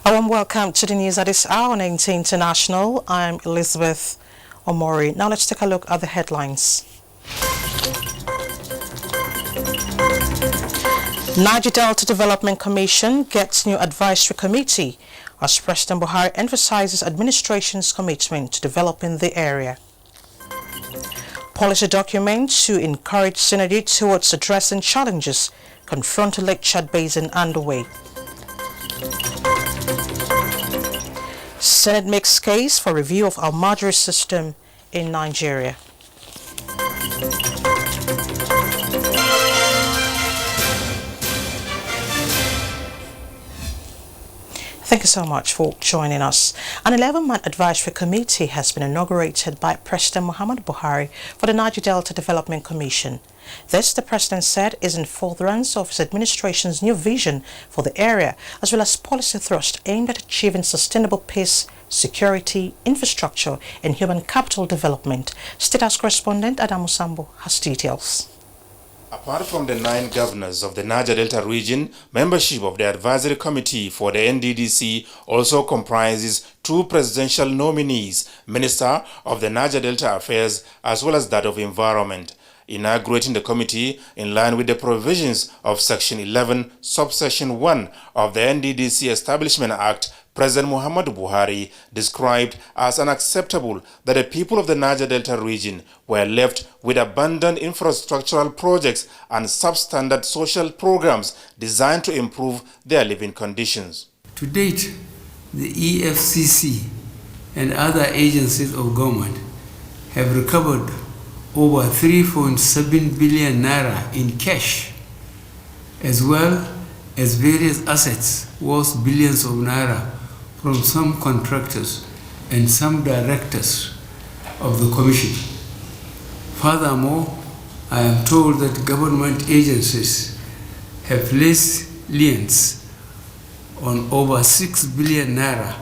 A warm welcome to the news at this hour on NT International. I'm Elizabeth Omori. Now let's take a look at the headlines. Niger Delta Development Commission gets new advisory committee as President Buhari emphasizes administration's commitment to developing the area. Policy document to encourage synergy towards addressing challenges confronting Lake Chad Basin underway. Senate makes case for review of Almajiri system in Nigeria. Thank you so much for joining us. An 11-man advisory committee has been inaugurated by President Muhammadu Buhari for the Niger Delta Development Commission. This, the President said, is in furtherance of his administration's new vision for the area, as well as policy thrust aimed at achieving sustainable peace, security, infrastructure, and human capital development. State House correspondent Adamu Sambo has details. Apart from the 9 governors of the Niger Delta region, membership of the advisory committee for the NDDC also comprises 2 presidential nominees, Minister of the Niger Delta Affairs as well as that of Environment. Inaugurating the committee in line with the provisions of Section 11, Subsection 1 of the NDDC Establishment Act, President Muhammadu Buhari described as unacceptable that the people of the Niger Delta region were left with abandoned infrastructural projects and substandard social programs designed to improve their living conditions. To date, the EFCC and other agencies of government have recovered over 3.7 billion naira in cash, as well as various assets worth billions of naira from some contractors and some directors of the Commission. Furthermore, I am told that government agencies have placed liens on over 6 billion naira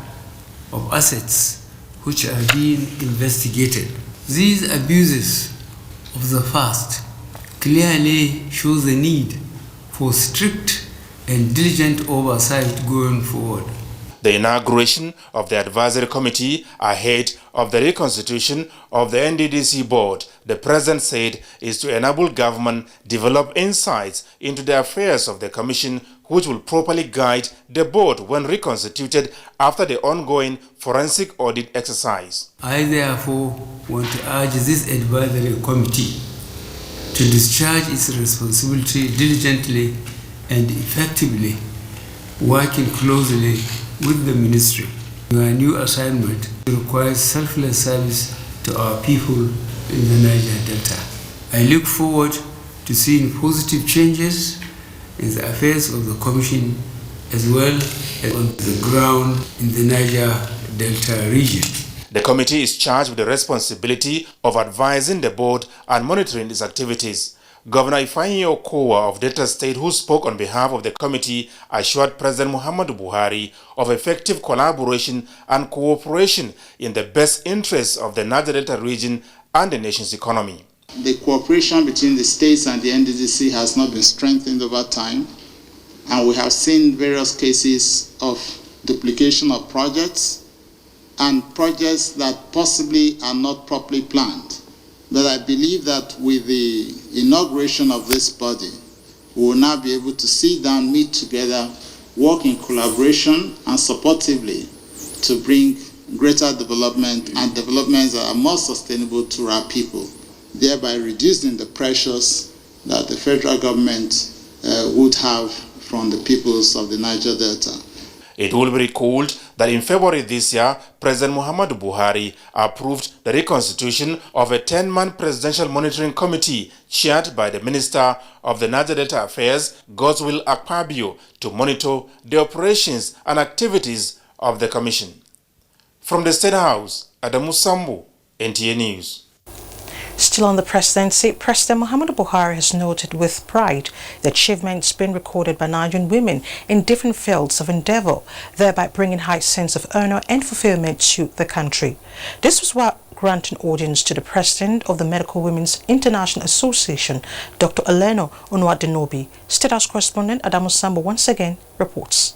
of assets which are being investigated. These abuses of the past clearly show the need for strict and diligent oversight going forward. The inauguration of the advisory committee ahead of the reconstitution of the NDDC board, the President said, is to enable government develop insights into the affairs of the commission, which will properly guide the board when reconstituted after the ongoing forensic audit exercise. I therefore want to urge this advisory committee to discharge its responsibility diligently and effectively, working closely with the ministry. Your new assignment requires selfless service to our people in the Niger Delta. I look forward to seeing positive changes in the affairs of the Commission as well as on the ground in the Niger Delta region. The committee is charged with the responsibility of advising the board and monitoring its activities. Governor Ifeanyi Okowa of Delta State, who spoke on behalf of the committee, assured President Muhammadu Buhari of effective collaboration and cooperation in the best interests of the Niger Delta region and the nation's economy. The cooperation between the states and the NDDC has not been strengthened over time, and we have seen various cases of duplication of projects and projects that possibly are not properly planned. But I believe that with the inauguration of this body, we will now be able to sit down, meet together, work in collaboration and supportively to bring greater development and developments that are more sustainable to our people, thereby reducing the pressures that the federal government would have from the peoples of the Niger Delta. It will be recalled that in February this year, President Muhammadu Buhari approved the reconstitution of a 10-man presidential monitoring committee chaired by the Minister of the Niger Delta Affairs, Godswill Akpabio, to monitor the operations and activities of the Commission. From the State House, Adamu Sambu, NTA News. Still on the presidency, President Muhammadu Buhari has noted with pride the achievements being recorded by Nigerian women in different fields of endeavor, thereby bringing high sense of honor and fulfillment to the country. This was while granting audience to the president of the Medical Women's International Association, Dr. Eleno Onwadinobi. State House correspondent Adamu Sambo once again reports.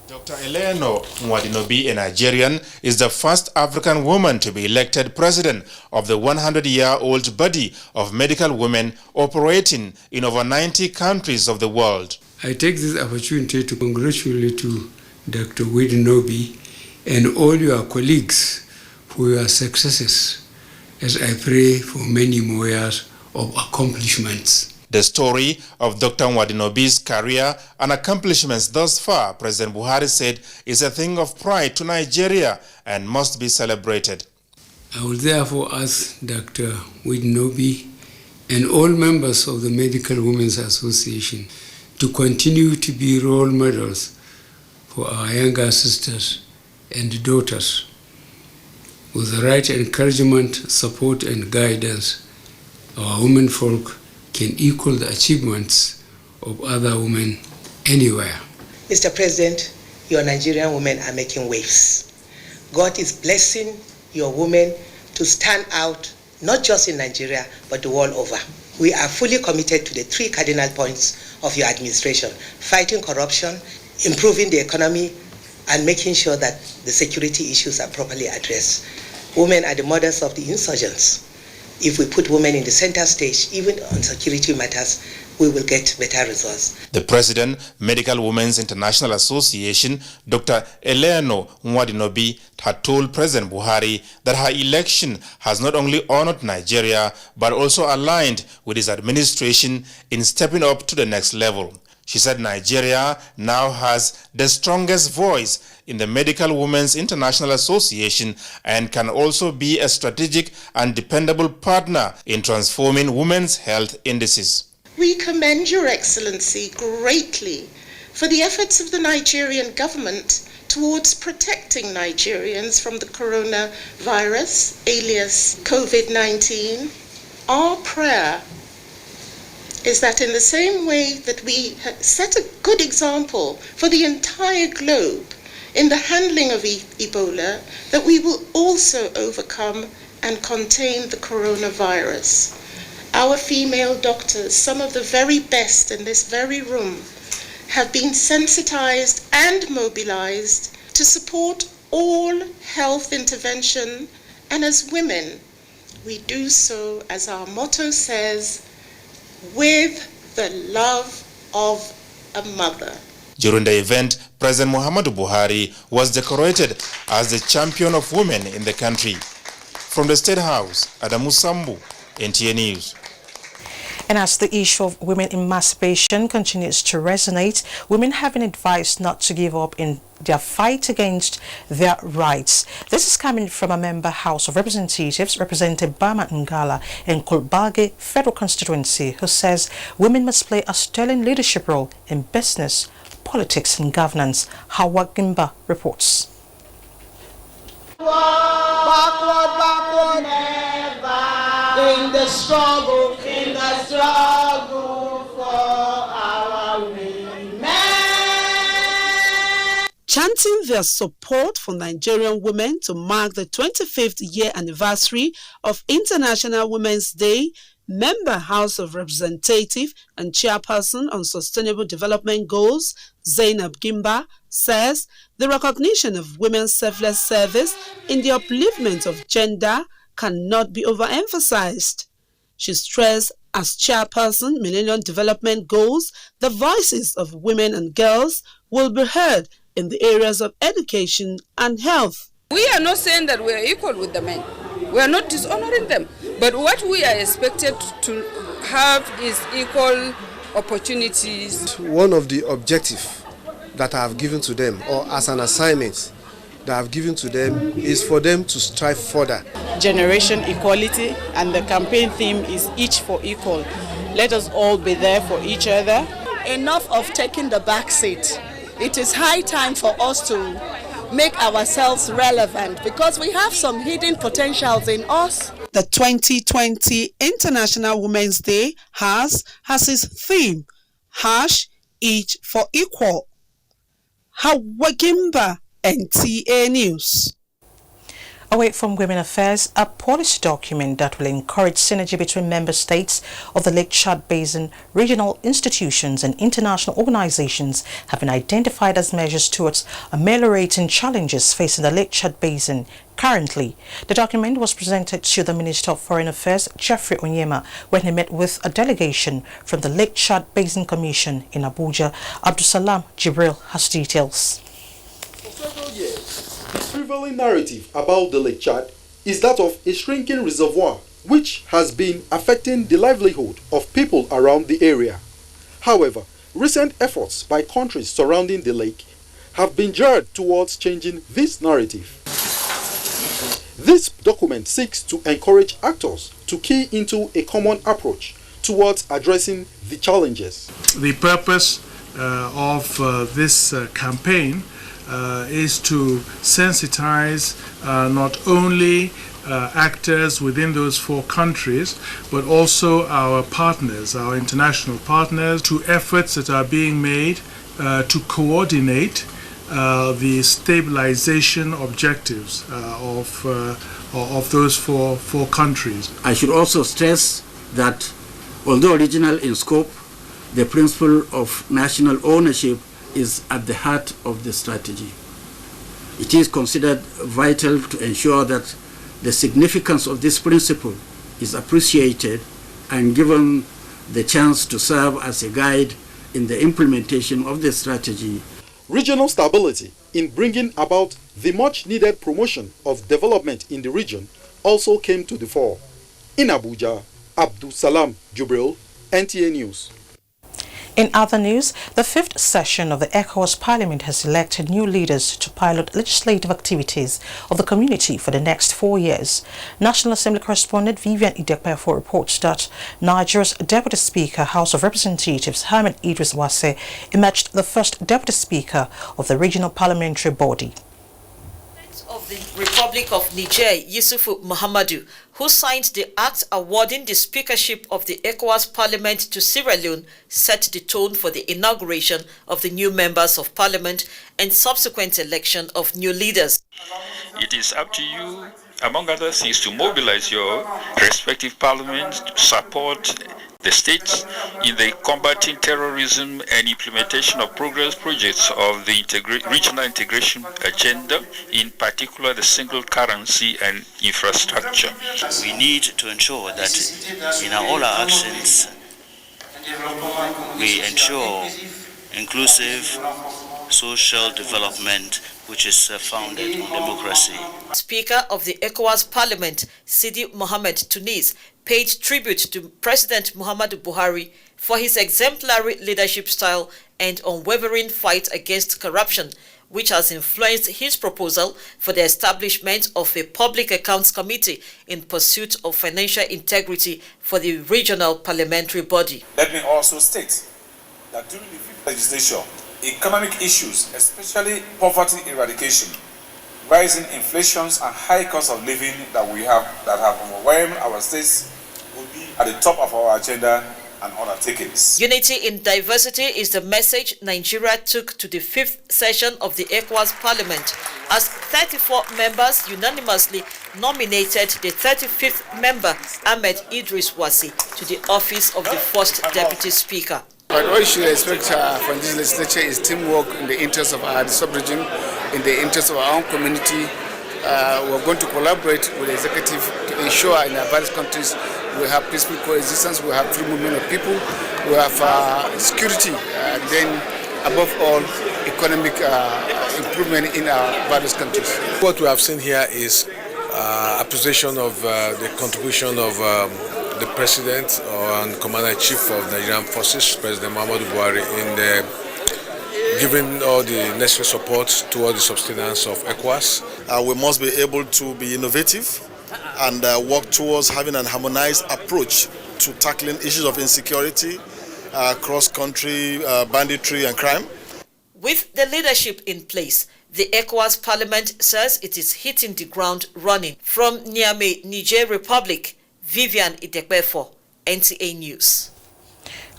Dr. Eleanor Nwadinobi, a Nigerian, is the first African woman to be elected president of the 100-year-old body of medical women operating in over 90 countries of the world. I take this opportunity to congratulate you, Dr. Nwadinobi, and all your colleagues for your successes, as I pray for many more years of accomplishments. The story of Dr. Nwadinobi's career and accomplishments thus far, President Buhari said, is a thing of pride to Nigeria and must be celebrated. I will therefore ask Dr. Nwadinobi and all members of the Medical Women's Association to continue to be role models for our younger sisters and daughters. With the right encouragement, support, and guidance, our women folk can equal the achievements of other women anywhere. Mr. President, your Nigerian women are making waves. God is blessing your women to stand out, not just in Nigeria, but the world over. We are fully committed to the 3 cardinal points of your administration: fighting corruption, improving the economy, and making sure that the security issues are properly addressed. Women are the mothers of the insurgents. If we put women in the center stage, even on security matters, we will get better results. The President, Medical Women's International Association, Dr. Eleanor Nwadinobi, had told President Buhari that her election has not only honored Nigeria, but also aligned with his administration in stepping up to the next level. She said Nigeria now has the strongest voice in the Medical Women's International Association and can also be a strategic and dependable partner in transforming women's health indices. We commend Your Excellency greatly for the efforts of the Nigerian government towards protecting Nigerians from the coronavirus, alias COVID-19. Our prayer is that in the same way that we set a good example for the entire globe in the handling of Ebola, that we will also overcome and contain the coronavirus. Our female doctors, some of the very best in this very room, have been sensitized and mobilized to support all health intervention, and as women, we do so, as our motto says, with the love of a mother. During the event, President Muhammadu Buhari was decorated as the champion of women in the country. From the State House, Adamu Sambu, NTA News. And as the issue of women emancipation continues to resonate, women have been advised not to give up in their fight against their rights. This is coming from a member House of Representatives representing Bama Ngala in Kulbage Federal Constituency, who says women must play a sterling leadership role in business, politics and governance. Hawa Gimba reports. Backward, never. In the struggle for our women. Chanting their support for Nigerian women to mark the 25th year anniversary of International Women's Day, Member House of Representative and Chairperson on Sustainable Development Goals, Zainab Gimba, says the recognition of women's selfless service in the upliftment of gender cannot be overemphasized. She stressed as Chairperson, Millennium Development Goals, the voices of women and girls will be heard in the areas of education and health. We are not saying that we are equal with the men. We are not dishonoring them. But what we are expected to have is equal opportunities. One of the objectives that I have given to them, or as an assignment that I have given to them, is for them to strive further. Generation equality, and the campaign theme is each for equal. Let us all be there for each other. Enough of taking the back seat. It is high time for us to make ourselves relevant because we have some hidden potentials in us. The 2020 International Women's Day has its theme, #Each for Equal. Hawa Gimba, NTA News. Away from women affairs, a policy document that will encourage synergy between member states of the Lake Chad Basin, regional institutions and international organizations have been identified as measures towards ameliorating challenges facing the Lake Chad Basin. Currently, the document was presented to the Minister of Foreign Affairs, Geoffrey Onyema, when he met with a delegation from the Lake Chad Basin Commission in Abuja. Abdusalam Jibril has details. For several years, the prevailing narrative about the Lake Chad is that of a shrinking reservoir, which has been affecting the livelihood of people around the area. However, recent efforts by countries surrounding the lake have been geared towards changing this narrative. This document seeks to encourage actors to key into a common approach towards addressing the challenges. The purpose of this campaign is to sensitize not only actors within those 4 countries, but also our partners, our international partners, to efforts that are being made to coordinate the stabilization objectives of those four countries. I should also stress that although regional in scope, the principle of national ownership is at the heart of the strategy. It is considered vital to ensure that the significance of this principle is appreciated and given the chance to serve as a guide in the implementation of the strategy. Regional stability in bringing about the much-needed promotion of development in the region also came to the fore. In Abuja, Abdusalam Jibril, NTA News. In other news, the 5th session of the ECOWAS Parliament has elected new leaders to pilot legislative activities of the community for the next 4 years. National Assembly correspondent Vivian Idekpefo reports that Nigeria's Deputy Speaker, House of Representatives, Ahmed Idris Wase, emerged the first Deputy Speaker of the regional parliamentary body. Of the Republic of Niger, Yusufu Muhammadu, who signed the act awarding the speakership of the ECOWAS Parliament to Sierra Leone, set the tone for the inauguration of the new members of Parliament and subsequent election of new leaders. It is up to you, among other things, to mobilize your respective parliaments to support the states in the combating terrorism and implementation of progress projects of the regional integration agenda, in particular the single currency and infrastructure. We need to ensure that in all our actions we ensure inclusive social development which is founded on democracy. Speaker of the ECOWAS Parliament, Sidi Mohamed Tunis, paid tribute to President Muhammadu Buhari for his exemplary leadership style and unwavering fight against corruption, which has influenced his proposal for the establishment of a public accounts committee in pursuit of financial integrity for the regional parliamentary body. Let me also state that during the fifth legislature, economic issues, especially poverty eradication, rising inflations and high cost of living that have overwhelmed our states will be at the top of our agenda and undertakings. Unity in diversity is the message Nigeria took to the 5th session of the ECOWAS Parliament, as 34 members unanimously nominated the 35th member, Ahmed Idris Wase, to the office of the first Deputy Speaker. But what you should expect from this legislature is teamwork in the interest of our sub-region, in the interest of our own community. We're going to collaborate with the executive to ensure in our various countries we have peaceful coexistence, we have free movement of people, we have security, then above all, economic improvement in our various countries. What we have seen here is appreciation of the contribution of the President and Commander-in-Chief of the Nigerian Forces, President Muhammadu Buhari, in giving all the necessary support towards the sustenance of ECOWAS. We must be able to be innovative and work towards having an harmonized approach to tackling issues of insecurity, cross-country banditry and crime. With the leadership in place, the ECOWAS Parliament says it is hitting the ground running. From Niamey, Niger Republic, Vivian Idekpefo, NTA News.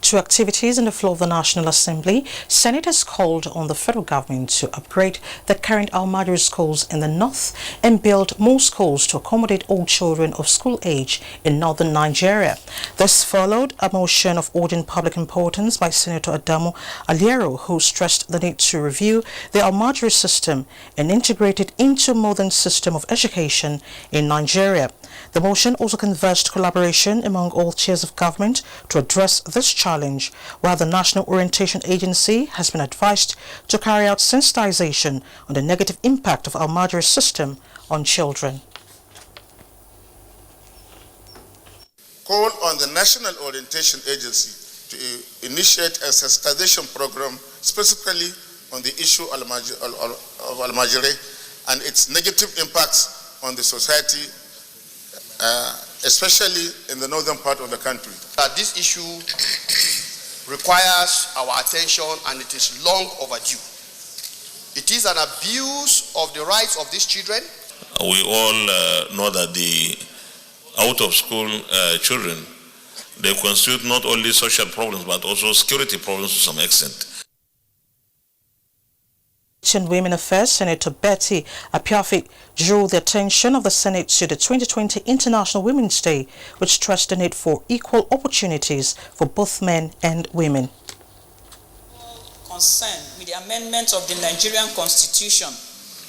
to activities in the floor of the National Assembly, Senate has called on the federal government to upgrade the current Almajiri schools in the north and build more schools to accommodate all children of school age in northern Nigeria. This followed a motion of urgent public importance by Senator Adamu Aliero, who stressed the need to review the Almajiri system and integrate it into a modern system of education in Nigeria. The motion also converged collaboration among all tiers of government to address this challenge, while the National Orientation Agency has been advised to carry out sensitization on the negative impact of Almajiri system on children. Call on the National Orientation Agency to initiate a sensitization program specifically on the issue of Almajiri and its negative impacts on the society, especially in the northern part of the country. This issue requires our attention and it is long overdue. It is an abuse of the rights of these children. We all know that the out-of-school children, they constitute not only social problems but also security problems to some extent. And Women Affairs, Senator Betty Apiafi drew the attention of the Senate to the 2020 International Women's Day, which stressed the need for equal opportunities for both men and women. Concerned with the amendment of the Nigerian Constitution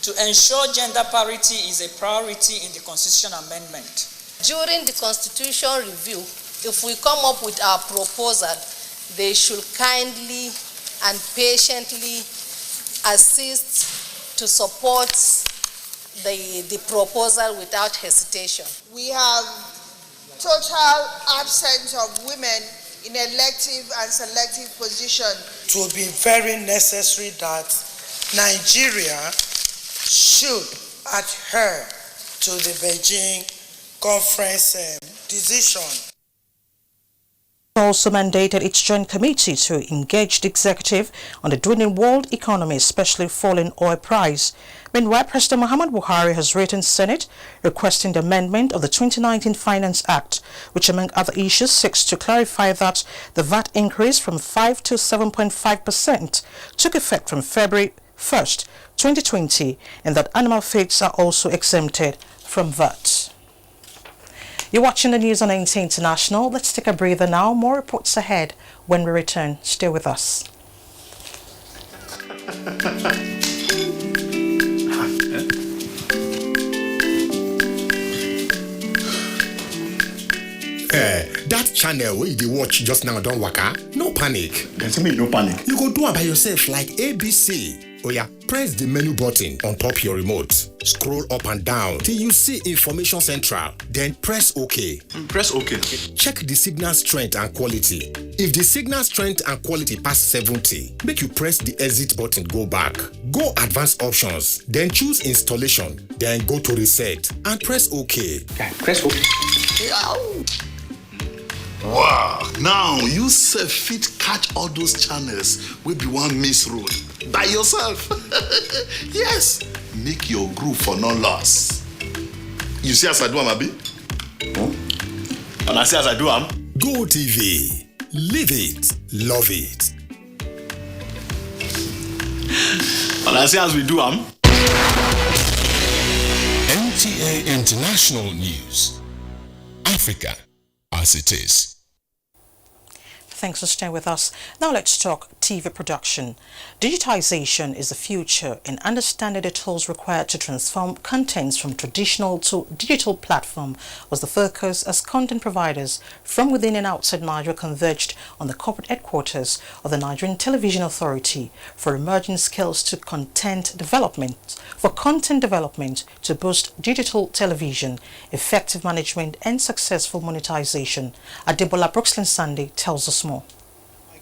to ensure gender parity is a priority in the Constitution amendment. During the Constitution review, if we come up with our proposal, they should kindly and patiently assist to support the proposal without hesitation. We have total absence of women in elective and selective positions. It will be very necessary that Nigeria should adhere to the Beijing Conference decision. Also mandated its joint committee to engage the executive on the dwindling world economy, especially falling oil price. Meanwhile, President Muhammad Buhari has written Senate requesting the amendment of the 2019 Finance Act, which among other issues seeks to clarify that the VAT increase from 5 to 7.5% took effect from February 1st, 2020, and that animal feeds are also exempted from VAT. You're watching the news on NT International. Let's take a breather now. More reports ahead when we return. Stay with us. That channel where you watch just now don't waka. No panic. There's me no panic. You go do it by yourself like ABC. Oh yeah, press the menu button on top your remote. Scroll up and down till you see Information Central. Then press OK. Press OK. Check the signal strength and quality. If the signal strength and quality pass 70, make you press the exit button, go back. Go advanced options, then choose installation, then go to reset and press OK. Press OK. Wow, now you sef fit catch all those channels wey be one miss road by yourself. Yes, make your groove for no loss. You see as I do am, abi? And I see as I do am? Go TV, live it, love it. And I see as we do am? NTA International News. Africa as it is. Thanks for staying with us. Now let's talk TV production. Digitization is the future, and understanding the tools required to transform contents from traditional to digital platform was the focus as content providers from within and outside Nigeria converged on the corporate headquarters of the Nigerian Television Authority for emerging skills to content development to boost digital television, effective management and successful monetization. Adebola Brooksland Sunday tells us more.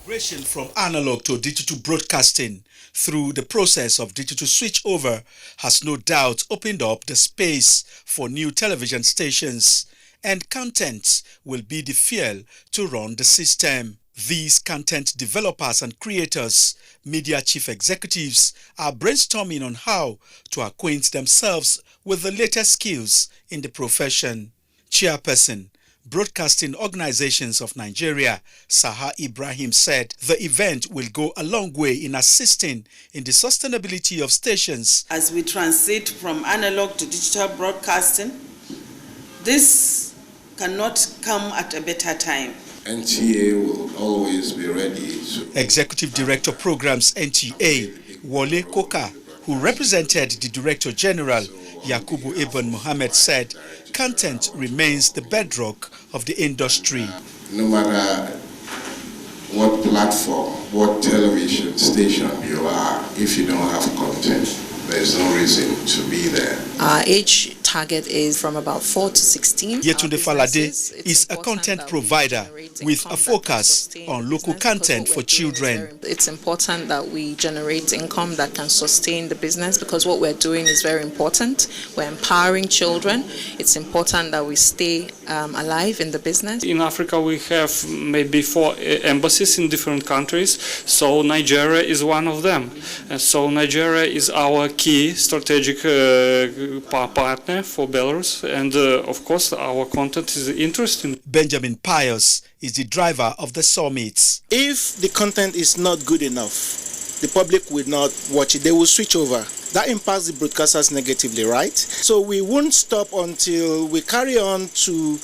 Migration from analog to digital broadcasting through the process of digital switchover has no doubt opened up the space for new television stations, and content will be the fuel to run the system. These content developers and creators, media chief executives, are brainstorming on how to acquaint themselves with the latest skills in the profession. Chairperson Broadcasting Organizations of Nigeria, Saha Ibrahim, said the event will go a long way in assisting in the sustainability of stations. As we transit from analog to digital broadcasting, this cannot come at a better time. NTA will always be ready to... Executive Director Programs NTA, Wole Koka, who represented the Director General, Yakubu Ibn Mohammed, said content remains the bedrock of the industry. No matter what platform, what television station you are, if you don't have content, there's no reason to be there. Our age target is from about 4 to 16. Yetunde Falade is a content provider with a focus on local content for children. It's important that we generate income that can sustain the business, because what we're doing is very important. We're empowering children. It's important that we stay alive in the business. In Africa, we have maybe 4 embassies in different countries, so Nigeria is one of them. And so Nigeria is our key strategic partner for Belarus, and of course our content is interesting. Benjamin Pius is the driver of the summit. If the content is not good enough, the public will not watch it. They will switch over. That impacts the broadcasters negatively, right? So we won't stop until we carry on to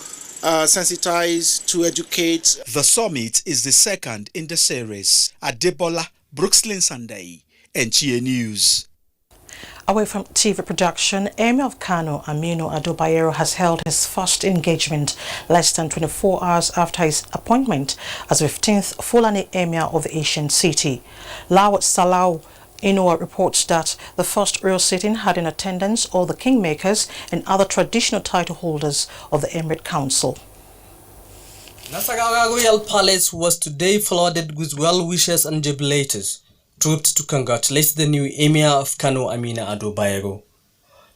sensitize, to educate. The summit is the second in the series. Adebola Brookslyn Sunday, NTA News. Away from TV production, Emir of Kano, Aminu Ado Bayero, has held his first engagement less than 24 hours after his appointment as the 15th Fulani Emir of the Asian city. Lawat Salau Inua reports that the first royal sitting had in attendance all the kingmakers and other traditional title holders of the Emirate Council. Nasarawa Royal Palace was today flooded with well-wishers and jubilators, trooped to congratulate the new Emir of Kano, Aminu Ado Bayero.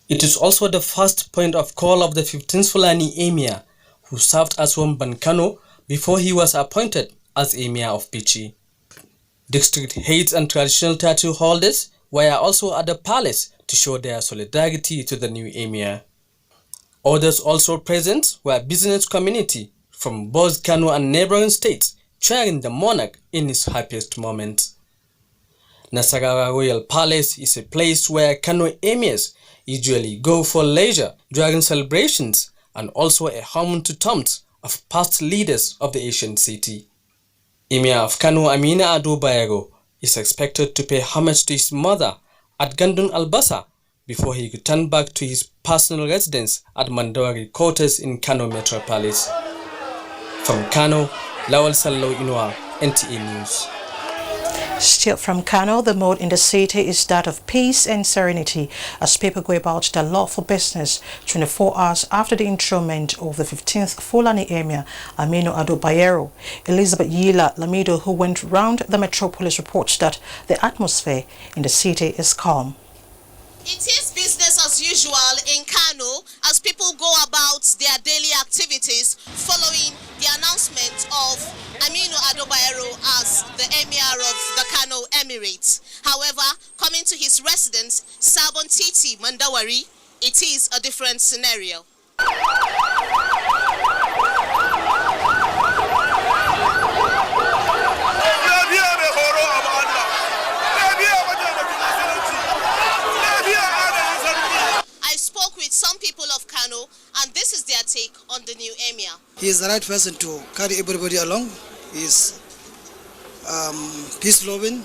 It is also the first point of call of the 15th Fulani Emir, who served as Wamban Kano before he was appointed as Emir of Bichi. District heads and traditional tattoo holders were also at the palace to show their solidarity to the new Emir. Others also present were business community from both Kano and neighboring states, cheering the monarch in his happiest moment. Nasarawa Royal Palace is a place where Kano emirs usually go for leisure during celebrations, and also a home to tombs of past leaders of the Asian city. Emir of Kano, Aminu Ado Bayero, is expected to pay homage to his mother at Gandun Albasa before he returned back to his personal residence at Mandawari quarters in Kano Metropolis. From Kano, Lawal Sallo Inua, NTA News. Still from Kano, the mood in the city is that of peace and serenity as people go about their lawful business 24 hours after the enthronement of the 15th Fulani Emir, Aminu Ado Bayero. Elizabeth Yila Lamido, who went round the metropolis, reports that the atmosphere in the city is calm. It is business as usual in Kano as people go about their daily activities following the announcement of Aminu Ado Bayero as the Emir of the Kano Emirate. However, coming to his residence, Sabon Titi, Mandawari, it is a different scenario. Some people of Kano, and this is their take on the new Emir. He is the right person to carry everybody along. He is peace-loving,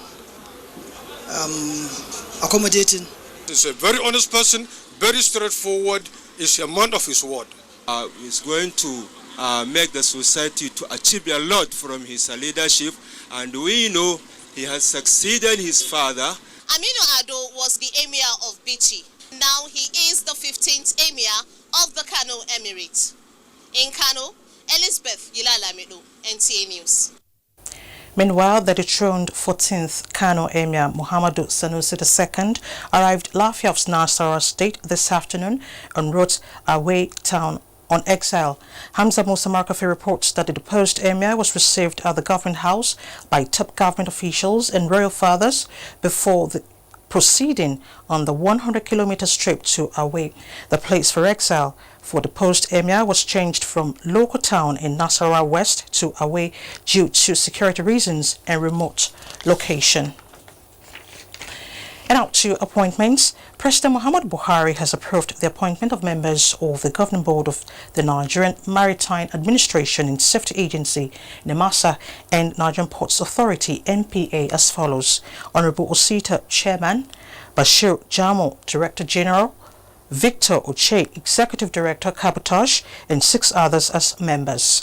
accommodating. He's a very honest person, very straightforward. He's a man of his word. He's going to make the society to achieve a lot from his leadership, and we know he has succeeded his father. Aminu Ado was the Emir of Bichi. Now he is the 15th Emir of the Kano Emirate. In Kano, Elizabeth Yilalamidu, NTA News. Meanwhile, the dethroned 14th Kano Emir Muhammadu Sanusi II arrived Lafia of Nasarawa State this afternoon en route away town on exile. Hamza Musa Markafi reports that the deposed Emir was received at the government house by top government officials and royal fathers before the proceeding on the 100-kilometer trip to Away. The place for exile for the post-emir was changed from local town in Nasarawa West to Away due to security reasons and remote location. And out to appointments, President Muhammadu Buhari has approved the appointment of members of the Governing Board of the Nigerian Maritime Administration and Safety Agency, NEMASA, and Nigerian Ports Authority, NPA, as follows: Honorable Osita, Chairman; Bashir Jamo, Director General; Victor Oche, Executive Director, Cabotage, and 6 others as members.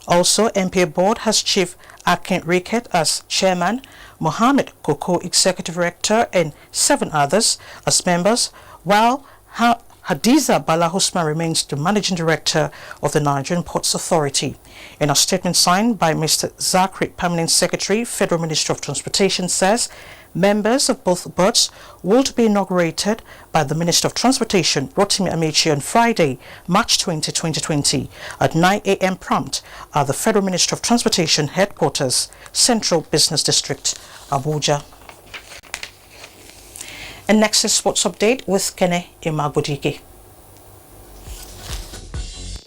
Also, NPA Board has Chief Akin Riket as Chairman, Mohammed Koko, Executive Director, and 7 others as members, while Hadiza Bala Husman remains the Managing Director of the Nigerian Ports Authority. In a statement signed by Mr. Zakri, Permanent Secretary, Federal Ministry of Transportation, says members of both boards will be inaugurated by the Minister of Transportation, Rotimi Amechi, on Friday, March 20, 2020, at 9 a.m. prompt at the Federal Ministry of Transportation Headquarters, Central Business District, Abuja. And next is Sports Update with Kene Imagbodike.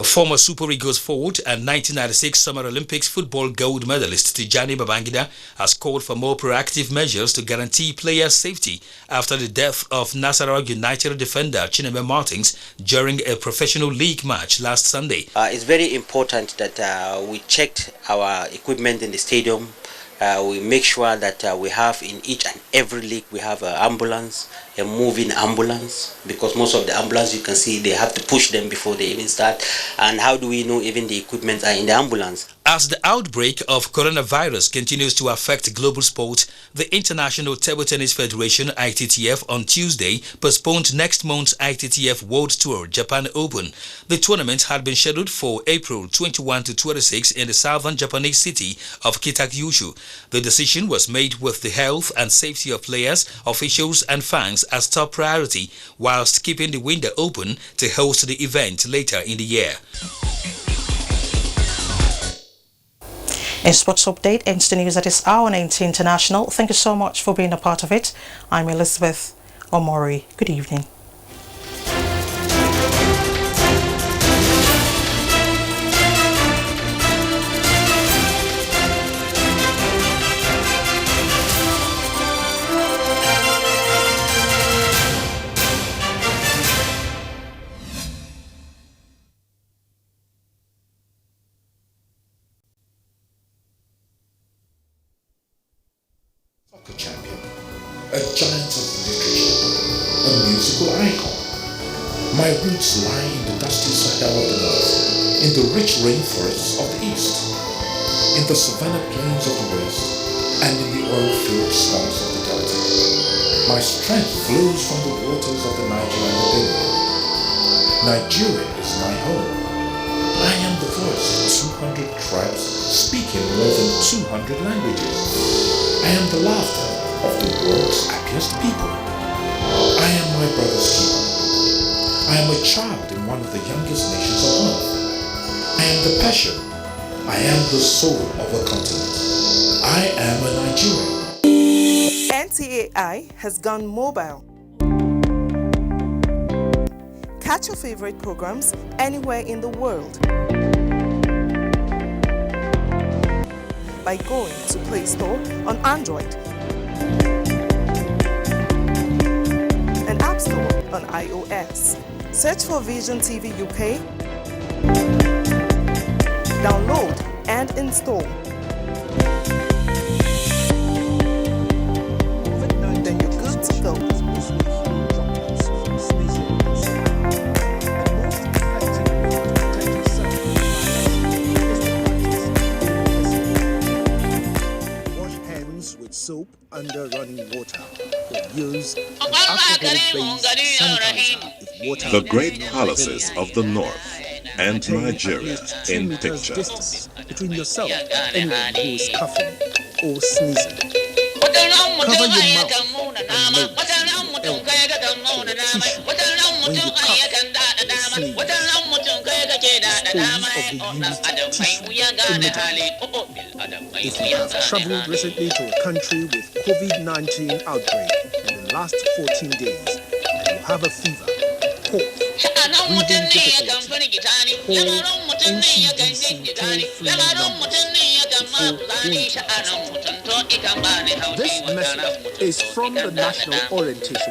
Former Super Eagles forward and 1996 Summer Olympics football gold medalist Tijani Babangida has called for more proactive measures to guarantee players' safety after the death of Nasarawa United defender Chineme Martins during a professional league match last Sunday. It's very important that we checked our equipment in the stadium. We make sure that we have in each and every league we have an ambulance, a moving ambulance, because most of the ambulance you can see they have to push them before they even start. And how do we know even the equipment are in the ambulance? As the outbreak of coronavirus continues to affect global sport, the International Table Tennis Federation (ITTF) on Tuesday postponed next month's ITTF World Tour Japan Open. The tournament had been scheduled for April 21 to 26 in the southern Japanese city of Kitakyushu. The decision was made with the health and safety of players, officials and fans as top priority, whilst keeping the window open to host the event later in the year. A sports update ends the news at this hour on NT International. Thank you so much for being a part of it. I'm Elizabeth Omori. Good evening. A champion, a giant of literature, a musical icon. My roots lie in the dusty Sahel of the north, in the rich rainforests of the east, in the savanna plains of the west, and in the oil-filled swamps of the delta. My strength flows from the waters of the Niger and the Benue. Nigeria is my home. I am the voice of 200 tribes speaking more than 200 languages. I am the laughter of the world's happiest people. I am my brother's keeper. I am a child in one of the youngest nations on earth. I am the passion. I am the soul of a continent. I am a Nigerian. NTAI has gone mobile. Catch your favorite programs anywhere in the world by going to Play Store on Android and App Store on iOS. Search for Vision TV UK, download and install. Then you're good to go. Soap under running water or use an alcohol-based sanitizer if water. The great palaces of the north and Nigeria in picture. Distance between yourself and anyone who is coughing or sneezing. Cover your mouth and nose with your elbow or tissue when you cough or sneeze. Dispose of the used tissue immediately. If you have traveled recently to a country with COVID-19 outbreak and last 14 days and you have a fever, cough, breathing difficulty, call NCDC toll-free numbers before going to hospital. This message is from the National Orientation